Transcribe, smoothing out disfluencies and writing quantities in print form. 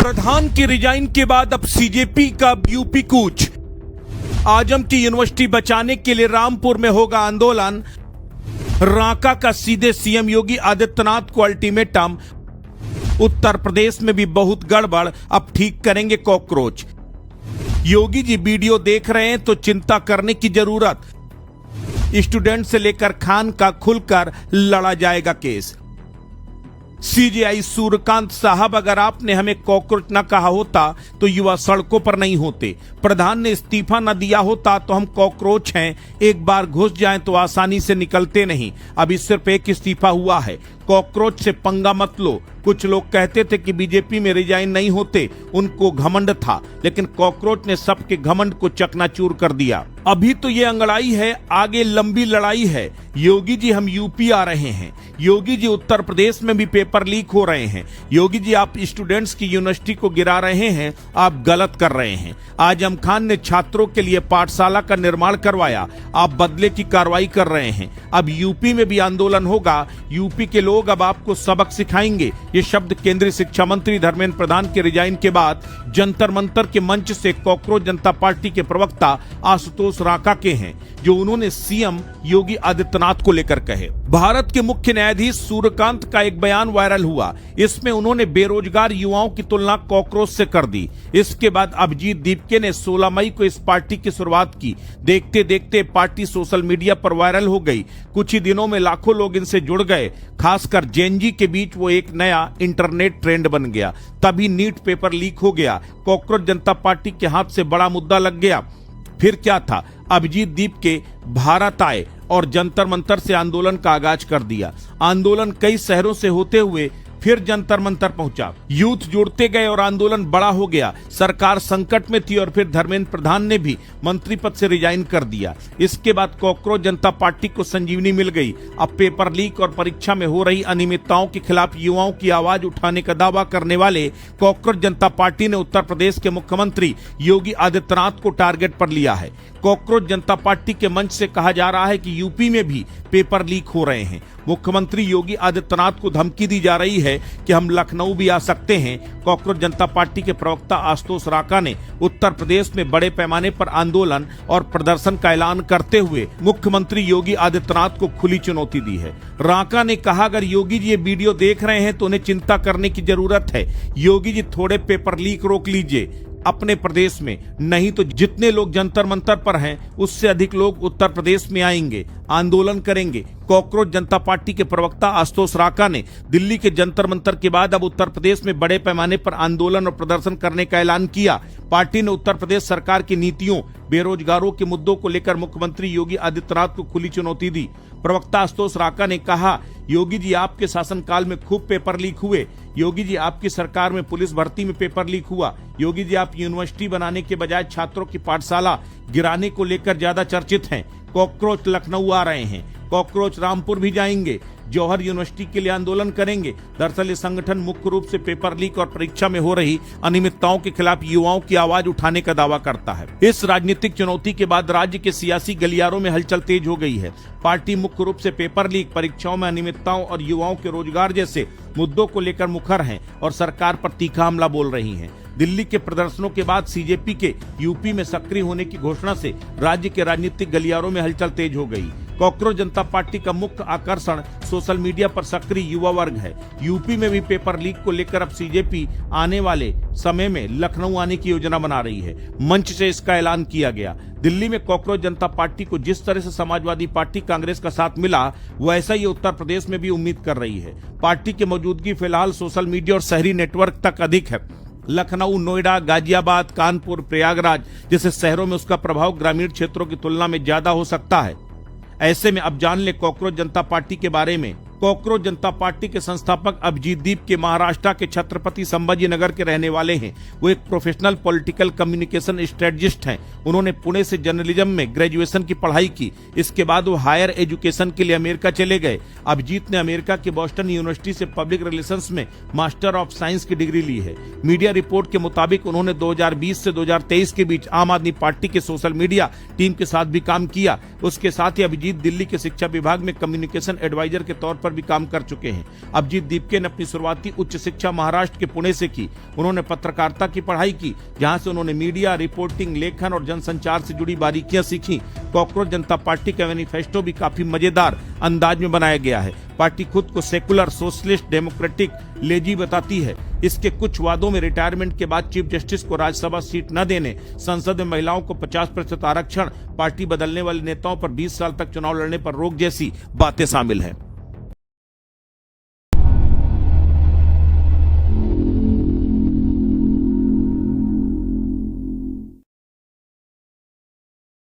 प्रधान के रिजाइन के बाद अब सीजेपी का यूपी कूच। आजम की यूनिवर्सिटी बचाने के लिए रामपुर में होगा आंदोलन। रांका का सीधे सीएम योगी आदित्यनाथ को अल्टीमेटम। उत्तर प्रदेश में भी बहुत गड़बड़, अब ठीक करेंगे कॉकरोच। योगी जी वीडियो देख रहे हैं तो चिंता करने की जरूरत। स्टूडेंट से लेकर खान का खुलकर लड़ा जाएगा केस। सीजेआई सूर्यकांत साहब, अगर आपने हमें कॉकरोच न कहा होता तो युवा सड़कों पर नहीं होते। प्रधान ने इस्तीफा न दिया होता तो हम कॉकरोच हैं, एक बार घुस जाएं तो आसानी से निकलते नहीं। अभी सिर्फ एक इस्तीफा हुआ है, कॉकरोच से पंगा मत लो। कुछ लोग कहते थे कि बीजेपी में रिजाइन नहीं होते, उनको घमंड था, लेकिन कॉकरोच ने सबके घमंड को चकनाचूर कर दिया। अभी तो ये अंगड़ाई है, आगे लंबी लड़ाई है। योगी जी हम यूपी आ रहे हैं। योगी जी उत्तर प्रदेश में भी पेपर लीक हो रहे हैं। योगी जी आप स्टूडेंट्स की यूनिवर्सिटी को गिरा रहे हैं, आप गलत कर रहे हैं। आजम खान ने छात्रों के लिए पाठशाला का निर्माण करवाया, आप बदले की कार्रवाई कर रहे हैं। अब यूपी में भी आंदोलन होगा, यूपी के लोग अब आपको सबक सिखाएंगे। ये शब्द केंद्रीय शिक्षा मंत्री धर्मेंद्र प्रधान के रिजाइन के बाद जंतर मंतर के मंच से कॉकरोच जनता पार्टी के प्रवक्ता आशुतोष रांका के हैं, जो उन्होंने सीएम योगी आदित्यनाथ को लेकर कहे। भारत के मुख्य न्यायाधीश सूर्यकांत का एक बयान वायरल हुआ। इसमें उन्होंने बेरोजगार युवाओं की तुलना कॉकरोच से कर दी। इसके बाद अभिजीत दीपके ने 16 मई को इस पार्टी की शुरुआत की। देखते देखते पार्टी सोशल मीडिया पर वायरल हो गई। कुछ ही दिनों में लाखों लोग इनसे जुड़ गए। खासकर जेनजी के बीच वो एक नया इंटरनेट ट्रेंड बन गया। तभी नीट पेपर लीक हो गया, कॉकरोच जनता पार्टी के हाथ से बड़ा मुद्दा लग गया। फिर क्या था, अभिजीत दीपके भारत आए और जंतर मंतर से आंदोलन का आगाज कर दिया। आंदोलन कई शहरों से होते हुए फिर जंतर मंतर पहुंचा। यूथ जुड़ते गए और आंदोलन बड़ा हो गया। सरकार संकट में थी और फिर धर्मेंद्र प्रधान ने भी मंत्री पद से रिजाइन कर दिया। इसके बाद कॉकरोच जनता पार्टी को संजीवनी मिल गई। अब पेपर लीक और परीक्षा में हो रही अनियमितताओं के खिलाफ युवाओं की आवाज उठाने का दावा करने वाले कॉकरोच जनता पार्टी ने उत्तर प्रदेश के मुख्यमंत्री योगी आदित्यनाथ को टारगेट पर लिया है। कॉकरोच जनता पार्टी के मंच से कहा जा रहा है कि यूपी में भी पेपर लीक हो रहे हैं। मुख्यमंत्री योगी आदित्यनाथ को धमकी दी जा रही है कि हम लखनऊ भी आ सकते हैं। कॉकरोच जनता पार्टी के प्रवक्ता आशुतोष रांका ने उत्तर प्रदेश में बड़े पैमाने पर आंदोलन और प्रदर्शन का ऐलान करते हुए मुख्यमंत्री योगी आदित्यनाथ को खुली चुनौती दी है। रांका ने कहा, अगर योगी जी ये वीडियो देख रहे हैं तो उन्हें चिंता करने की जरूरत है। योगी जी थोड़े पेपर लीक रोक लीजिए अपने प्रदेश में, नहीं तो जितने लोग जंतर मंतर पर हैं उससे अधिक लोग उत्तर प्रदेश में आएंगे, आंदोलन करेंगे। कॉकरोच जनता पार्टी के प्रवक्ता आशुतोष रांका ने दिल्ली के जंतर मंतर के बाद अब उत्तर प्रदेश में बड़े पैमाने पर आंदोलन और प्रदर्शन करने का ऐलान किया। पार्टी ने उत्तर प्रदेश सरकार की नीतियों, बेरोजगारों के मुद्दों को लेकर मुख्यमंत्री योगी आदित्यनाथ को खुली चुनौती दी। प्रवक्ता आशुतोष रांका ने कहा, योगी जी आपके शासनकाल में खूब पेपर लीक हुए। योगी जी आपकी सरकार में पुलिस भर्ती में पेपर लीक हुआ। योगी जी आप यूनिवर्सिटी बनाने के बजाय छात्रों की पाठशाला गिराने को लेकर ज्यादा चर्चित हैं। कॉकरोच लखनऊ आ रहे हैं, कॉकरोच रामपुर भी जाएंगे, जौहर यूनिवर्सिटी के लिए आंदोलन करेंगे। दरअसल ये संगठन मुख्य रूप से पेपर लीक और परीक्षा में हो रही अनियमितताओं के खिलाफ युवाओं की आवाज उठाने का दावा करता है। इस राजनीतिक चुनौती के बाद राज्य के सियासी गलियारों में हलचल तेज हो गई है। पार्टी मुख्य रूप से पेपर लीक, परीक्षाओं में अनियमितताओं और युवाओं के रोजगार जैसे मुद्दों को लेकर मुखर हैं और सरकार पर तीखा हमला बोल रही है। दिल्ली के प्रदर्शनों के बाद सीजेपी के यूपी में सक्रिय होने की घोषणा से राज्य के राजनीतिक गलियारों में हलचल तेज हो गई। कॉकरोच जनता पार्टी का मुख्य आकर्षण सोशल मीडिया पर सक्रिय युवा वर्ग है। यूपी में भी पेपर लीक को लेकर अब सीजेपी आने वाले समय में लखनऊ आने की योजना बना रही है। मंच से इसका ऐलान किया गया। दिल्ली में कॉकरोच जनता पार्टी को जिस तरह से समाजवादी पार्टी कांग्रेस का साथ मिला, वैसा ही उत्तर प्रदेश में भी उम्मीद कर रही है। पार्टी की मौजूदगी फिलहाल सोशल मीडिया और शहरी नेटवर्क तक अधिक है। लखनऊ, नोएडा, गाजियाबाद, कानपुर, प्रयागराज जैसे शहरों में उसका प्रभाव ग्रामीण क्षेत्रों की तुलना में ज्यादा हो सकता है। ऐसे में अब जान ले कॉकरोच जनता पार्टी के बारे में। कॉकरोच जनता पार्टी के संस्थापक अभिजीत दीपके महाराष्ट्र के छत्रपति संभाजी नगर के रहने वाले हैं। वो एक प्रोफेशनल पॉलिटिकल कम्युनिकेशन स्ट्रेटजिस्ट हैं। उन्होंने पुणे से जर्नलिज्म में ग्रेजुएशन की पढ़ाई की। इसके बाद वो हायर एजुकेशन के लिए अमेरिका चले गए। अभिजीत ने अमेरिका की बॉस्टन यूनिवर्सिटी से पब्लिक रिलेशंस में मास्टर ऑफ साइंस की डिग्री ली है। मीडिया रिपोर्ट के मुताबिक उन्होंने 2020 से 2023 के बीच आम आदमी पार्टी के सोशल मीडिया टीम के साथ भी काम किया। उसके साथ ही अभिजीत दिल्ली के शिक्षा विभाग में कम्युनिकेशन एडवाइजर के तौर पर भी काम कर चुके हैं। अभिजीत दीपके ने अपनी शुरुआती उच्च शिक्षा महाराष्ट्र के पुणे से की। उन्होंने पत्रकारिता की पढ़ाई की, जहां से उन्होंने मीडिया, रिपोर्टिंग, लेखन और जनसंचार से जुड़ी बारीकियां सीखी। कॉकरोच जनता पार्टी का मैनिफेस्टो भी काफी मजेदार अंदाज में बनाया गया है। पार्टी खुद को सेकुलर, सोशलिस्ट, डेमोक्रेटिक, लेजी बताती है। इसके कुछ वादों में रिटायरमेंट के बाद चीफ जस्टिस को राज्यसभा सीट न देने, संसद में महिलाओं को 50% आरक्षण, पार्टी बदलने वाले नेताओं पर 20 साल तक चुनाव लड़ने पर रोक जैसी बातें शामिल हैं।